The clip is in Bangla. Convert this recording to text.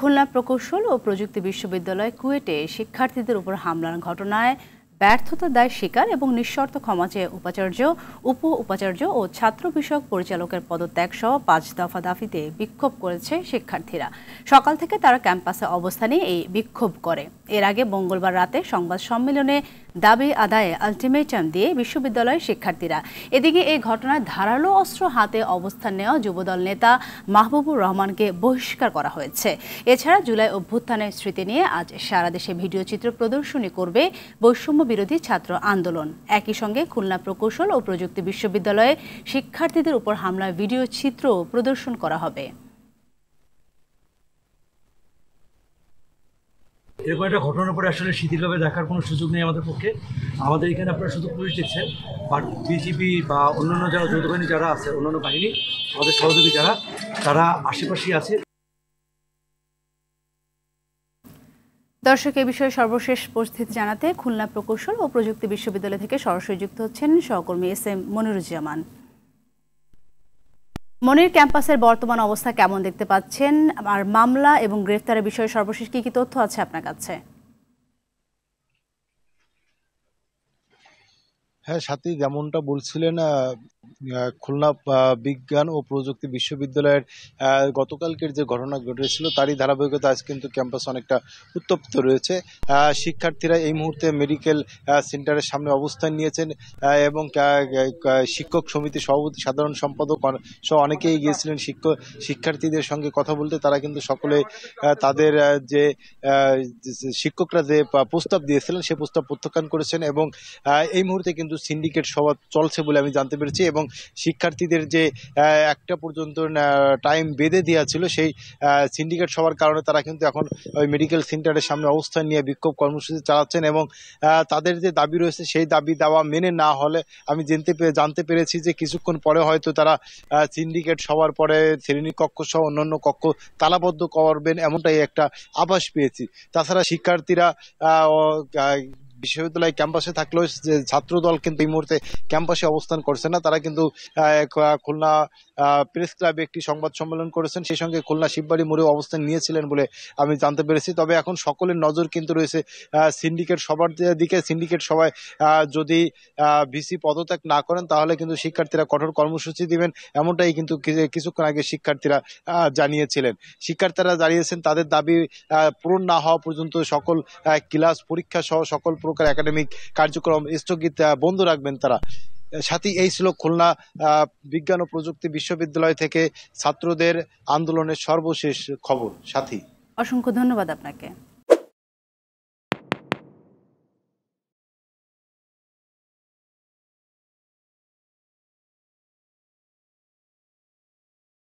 খুলনা প্রকৌশল ও প্রযুক্তি বিশ্ববিদ্যালয় কুয়েটে শিক্ষার্থীদের উপর হামলার ঘটনায় ব্যর্থতার দায় স্বীকার এবং নিঃশর্ত ক্ষমা চেয়ে উপাচার্য, উপাচার্য ও ছাত্র বিষয়ক পরিচালকের পদত্যাগ সহ ৫ দফা দাবিতে বিক্ষোভ করেছে শিক্ষার্থীরা। সকাল থেকে তারা ক্যাম্পাসে অবস্থান নিয়ে এই বিক্ষোভ করে। এর আগে মঙ্গলবার রাতে সংবাদ সম্মেলনে দাবি আদায়ে আলটিমেটাম দিয়ে বিশ্ববিদ্যালয়ের শিক্ষার্থীরা। এদিকে এই ঘটনায় ধারালো অস্ত্র হাতে অবস্থান নেওয়া যুবদল নেতা মাহবুবুর রহমানকে বহিষ্কার করা হয়েছে। এছাড়া জুলাই অভ্যুত্থানের স্মৃতি নিয়ে আজ সারা দেশে ভিডিও চিত্র প্রদর্শনী করবে বৈষম্য বিরোধী ছাত্র আন্দোলন। একই সঙ্গে খুলনা প্রকৌশল ও প্রযুক্তি বিশ্ববিদ্যালয়ে শিক্ষার্থীদের উপর হামলার ভিডিও চিত্র প্রদর্শন করা হবে। এরকম একটা ঘটনার পরে আসলে শিথিলভাবে দেখার কোনো সুযোগ নেই আমাদের পক্ষে। আমাদের এখানে আপনারা শুধু পুলিশ দেখছেন, বাট বিজিবি বা অন্যান্য যারা যৌথ বাহিনী যারা আছে, অন্যান্য বাহিনী আমাদের সহযোগী যারা, তারা আশেপাশেই আছে। দর্শক, এ বিষয়ে সর্বশেষ পরিস্থিতি জানাতে খুলনা প্রকৌশল ও প্রযুক্তি বিশ্ববিদ্যালয় থেকে সরাসরি যুক্ত হচ্ছেন সহকর্মী SM মনিরুজ্জামান। মনির, ক্যাম্পাসের বর্তমান অবস্থা কেমন দেখতে পাচ্ছেন, আর মামলা এবং গ্রেফতারের বিষয়ে সর্বশেষ কি তথ্য আছে আপনার কাছে? হ্যাঁ সাথী, যেমনটা বলছিলেন, খুলনা বিজ্ঞান ও প্রযুক্তি বিশ্ববিদ্যালয়ের গতকালকের যে ঘটনা ঘটেছিল তারই ধারাবাহিকতা আজ কিন্তু ক্যাম্পাস অনেকটা উত্তপ্ত রয়েছে। শিক্ষার্থীরা এই মুহূর্তে মেডিকেল সেন্টারের সামনে অবস্থান নিয়েছেন এবং শিক্ষক সমিতি সভাপতি, সাধারণ সম্পাদক সহ অনেকেই গিয়েছিলেন শিক্ষার্থীদের সঙ্গে কথা বলতে। তারা কিন্তু সকলে তাদের যে শিক্ষকরা যে প্রস্তাব দিয়েছিলেন সে প্রস্তাব প্রত্যাখ্যান করেছেন এবং এই মুহূর্তে কিন্তু সিন্ডিকেট সভা চলছে বলে আমি জানতে পেরেছি এবং শিক্ষার্থীদের যে একটা পর্যন্ত টাইম বেঁধে দেওয়া ছিল সেই সিন্ডিকেট সভার কারণে তারা কিন্তু এখন ওই মেডিকেল সেন্টারের সামনে অবস্থান নিয়ে বিক্ষোভ কর্মসূচি চালাচ্ছেন এবং তাদের যে দাবি রয়েছে সেই দাবি দাওয়া মেনে না হলে আমি জানতে পেরেছি যে কিছুক্ষণ পরে হয়তো তারা সিন্ডিকেট সভার পরে শ্রেণীকক্ষ সহ অন্যান্য কক্ষ তালাবদ্ধ করবেন, এমনটাই একটা আভাস পেয়েছি। তাছাড়া শিক্ষার্থীরা বিশ্ববিদ্যালয় ক্যাম্পাসে থাকলেও যে ছাত্রদল কিন্তু এই মুহূর্তে ক্যাম্পাসে অবস্থান করছে না। তারা কিন্তু খুলনা প্রেস ক্লাবে একটি সংবাদ সম্মেলন করেছেন, সেই সঙ্গে খুলনা শিববাড়ি মোড়ে অবস্থান নিয়েছিলেন বলে আমি জানতে পেরেছি। তবে এখন সকলের নজর কিন্তু রয়েছে সিন্ডিকেট সভার দিকে। সিন্ডিকেট সভায় যদি ভিসি পদত্যাগ না করেন তাহলে কিন্তু শিক্ষার্থীরা কঠোর কর্মসূচি দিবেন, এমনটাই কিন্তু কিছুক্ষণ আগে শিক্ষার্থীরা জানিয়েছিলেন। শিক্ষার্থীরা জানিয়েছেন তাদের দাবি পূরণ না হওয়া পর্যন্ত সকল ক্লাস পরীক্ষা সহ সকল প্রকার একাডেমিক কার্যক্রম স্থগিত বন্ধ রাখবেন তারা। সাথী, এই ছিল খুলনা বিজ্ঞান ও প্রযুক্তি বিশ্ববিদ্যালয় থেকে ছাত্রদের আন্দোলনের সর্বশেষ খবর। সাথী, অসংখ্য ধন্যবাদ আপনাকে।